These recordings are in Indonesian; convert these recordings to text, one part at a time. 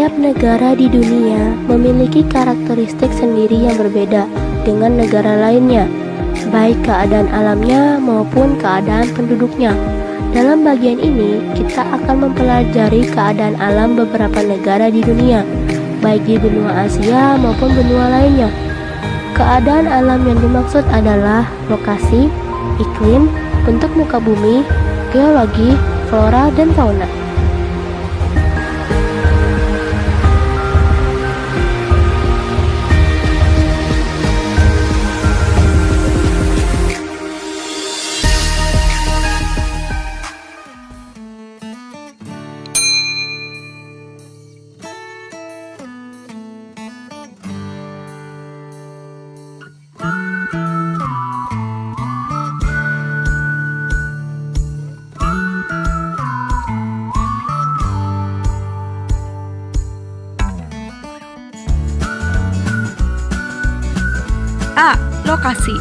Setiap negara di dunia memiliki karakteristik sendiri yang berbeda dengan negara lainnya, baik keadaan alamnya maupun keadaan penduduknya. Dalam bagian ini, kita akan mempelajari keadaan alam beberapa negara di dunia, baik di benua Asia maupun benua lainnya. Keadaan alam yang dimaksud adalah lokasi, iklim, bentuk muka bumi, geologi, flora, dan fauna. A. Lokasi.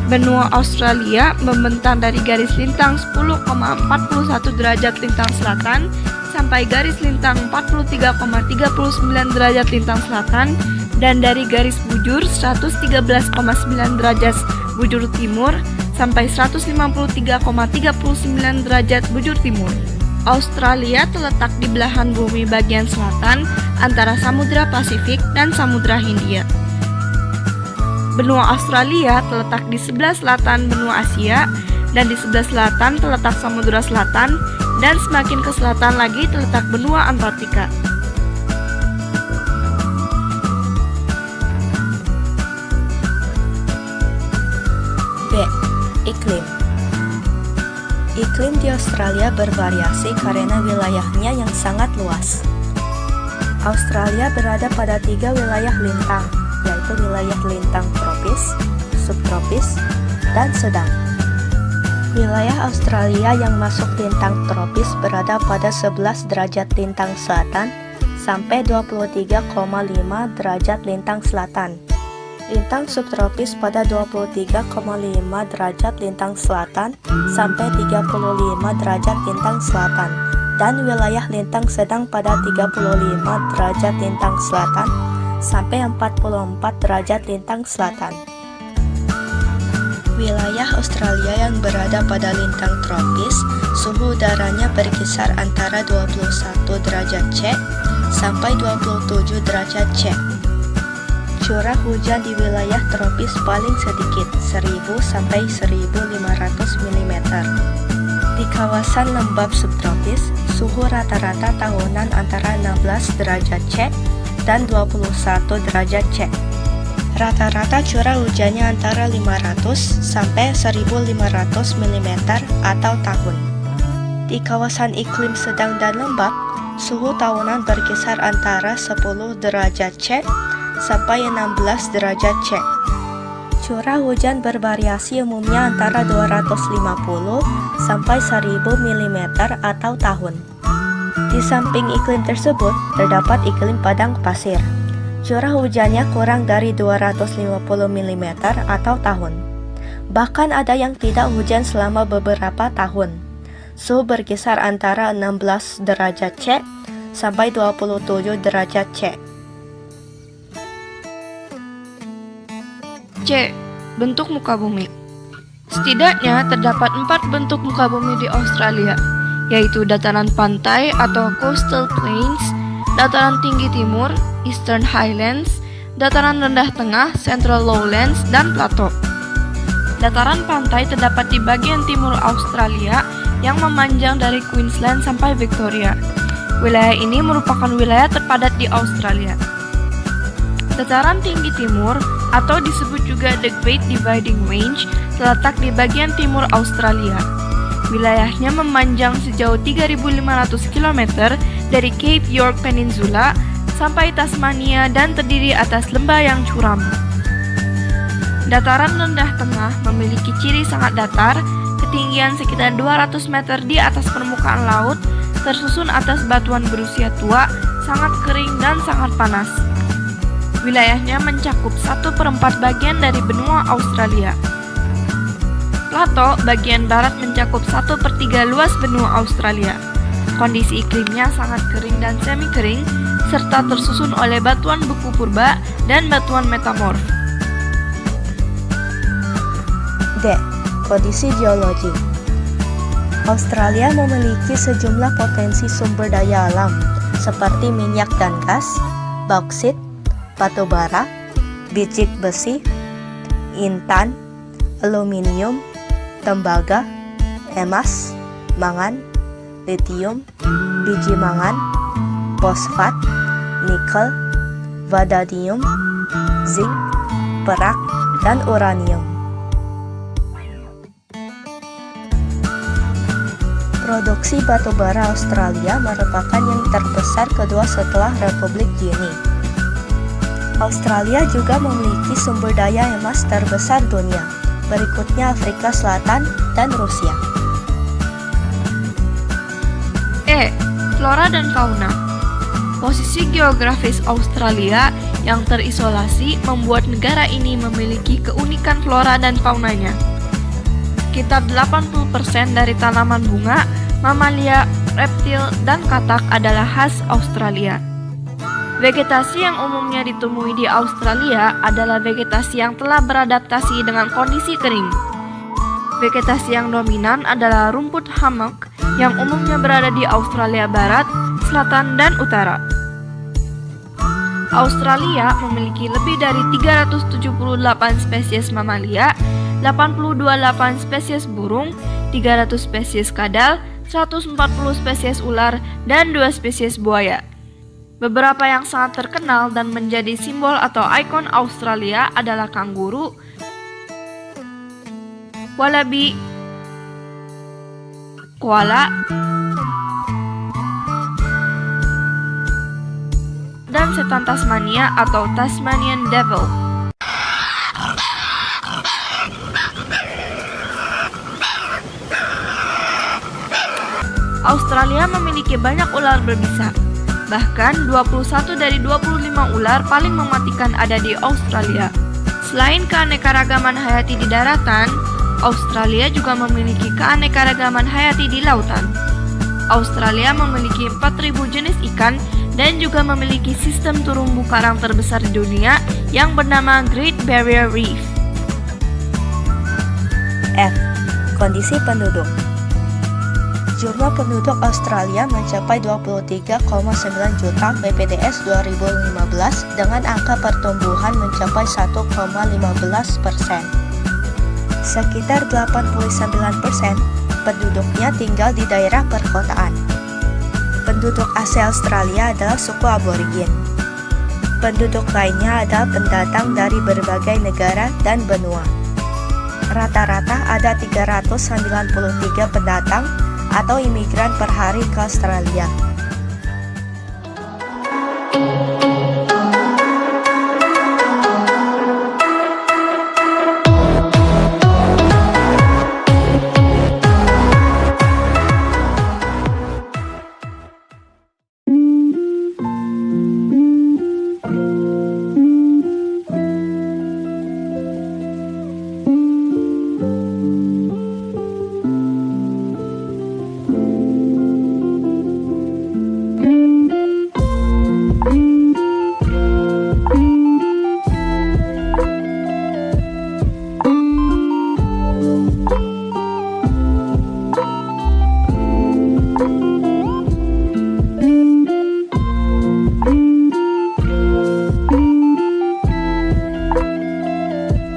Benua Australia membentang dari garis lintang 10,41 derajat lintang selatan sampai garis lintang 43,39 derajat lintang selatan dan dari garis bujur 113,9 derajat bujur timur sampai 153,39 derajat bujur timur. Australia terletak di belahan bumi bagian selatan antara Samudra Pasifik dan Samudra Hindia. Benua Australia terletak di sebelah selatan benua Asia dan di sebelah selatan terletak Samudra Selatan dan semakin ke selatan lagi terletak benua Antartika. B. Iklim. Iklim di Australia bervariasi karena wilayahnya yang sangat luas. Australia berada pada 3 wilayah lintang, yaitu wilayah lintang tropis, subtropis, dan sedang. Wilayah Australia yang masuk lintang tropis berada pada 11 derajat lintang selatan sampai 23,5 derajat lintang selatan. Lintang subtropis pada 23,5 derajat lintang selatan sampai 35 derajat lintang selatan, dan wilayah lintang sedang pada 35 derajat lintang selatan sampai 44 derajat lintang selatan. Wilayah Australia yang berada pada lintang tropis, suhu udaranya berkisar antara 21 derajat C sampai 27 derajat C. Curah hujan di wilayah tropis paling sedikit 1000 sampai 1500 mm. Di kawasan lembap subtropis, suhu rata-rata tahunan antara 16 derajat C dan 21 derajat C. Rata-rata curah hujannya antara 500 sampai 1500 mm atau tahun. Di kawasan iklim sedang dan lembap, suhu tahunan berkisar antara 10 derajat C sampai 16 derajat C. Curah hujan bervariasi umumnya antara 250 sampai 1000 mm atau tahun. Di samping iklim tersebut, terdapat iklim padang pasir. Curah hujannya kurang dari 250 mm atau tahun. Bahkan ada yang tidak hujan selama beberapa tahun. Suhu berkisar antara 16 derajat C sampai 27 derajat C. C. Bentuk muka bumi. Setidaknya terdapat 4 bentuk muka bumi di Australia, yaitu dataran pantai atau coastal plains, dataran tinggi timur, Eastern Highlands, dataran rendah tengah, Central Lowlands, dan plateau. Dataran pantai terdapat di bagian timur Australia yang memanjang dari Queensland sampai Victoria. Wilayah ini merupakan wilayah terpadat di Australia. Dataran tinggi timur atau disebut juga The Great Dividing Range terletak di bagian timur Australia. Wilayahnya memanjang sejauh 3.500 km dari Cape York Peninsula sampai Tasmania dan terdiri atas lembah yang curam. Dataran rendah tengah memiliki ciri sangat datar, ketinggian sekitar 200 meter di atas permukaan laut, tersusun atas batuan berusia tua, sangat kering dan sangat panas. Wilayahnya mencakup 1/4 bagian dari benua Australia. Plato bagian barat mencakup 1/3 luas benua Australia. kondisi iklimnya sangat kering dan semi-kering, serta tersusun oleh batuan beku purba dan batuan metamorf. D. Kondisi geologi. Australia memiliki sejumlah potensi sumber daya alam seperti minyak dan gas, bauksit, batu bara, biji besi, intan, aluminium, tembaga, emas, mangan, litium, biji mangan, fosfat, nikel, vanadium, zinc, perak, dan uranium. Produksi batu bara Australia merupakan yang terbesar kedua setelah Republik Gini. Australia juga memiliki sumber daya emas terbesar dunia, berikutnya Afrika Selatan dan Rusia. E. Flora dan fauna. Posisi geografis Australia yang terisolasi membuat negara ini memiliki keunikan flora dan faunanya. Sekitar 80% dari tanaman bunga, mamalia, reptil, dan katak adalah khas Australia. Vegetasi yang umumnya ditemui di Australia adalah vegetasi yang telah beradaptasi dengan kondisi kering. Vegetasi yang dominan adalah rumput hammock yang umumnya berada di Australia Barat, Selatan, dan Utara. Australia memiliki lebih dari 378 spesies mamalia, 88 spesies burung, 300 spesies kadal, 140 spesies ular, dan 2 spesies buaya. Beberapa yang sangat terkenal dan menjadi simbol atau ikon Australia adalah kanguru, wallaby, koala, dan setan Tasmania atau Tasmanian Devil. Australia memiliki banyak ular berbisa. Bahkan 21 dari 25 ular paling mematikan ada di Australia. Selain keanekaragaman hayati di daratan, Australia juga memiliki keanekaragaman hayati di lautan. Australia memiliki 4.000 jenis ikan dan juga memiliki sistem terumbu karang terbesar di dunia yang bernama Great Barrier Reef. F. Kondisi penduduk. Jumlah penduduk Australia mencapai 23,9 juta PPDS 2015 dengan angka pertumbuhan mencapai 1,15%. Sekitar 89% penduduknya tinggal di daerah perkotaan. Penduduk asli Australia adalah suku aborigin. Penduduk lainnya adalah pendatang dari berbagai negara dan benua. Rata-rata ada 393 pendatang atau imigran per hari ke Australia.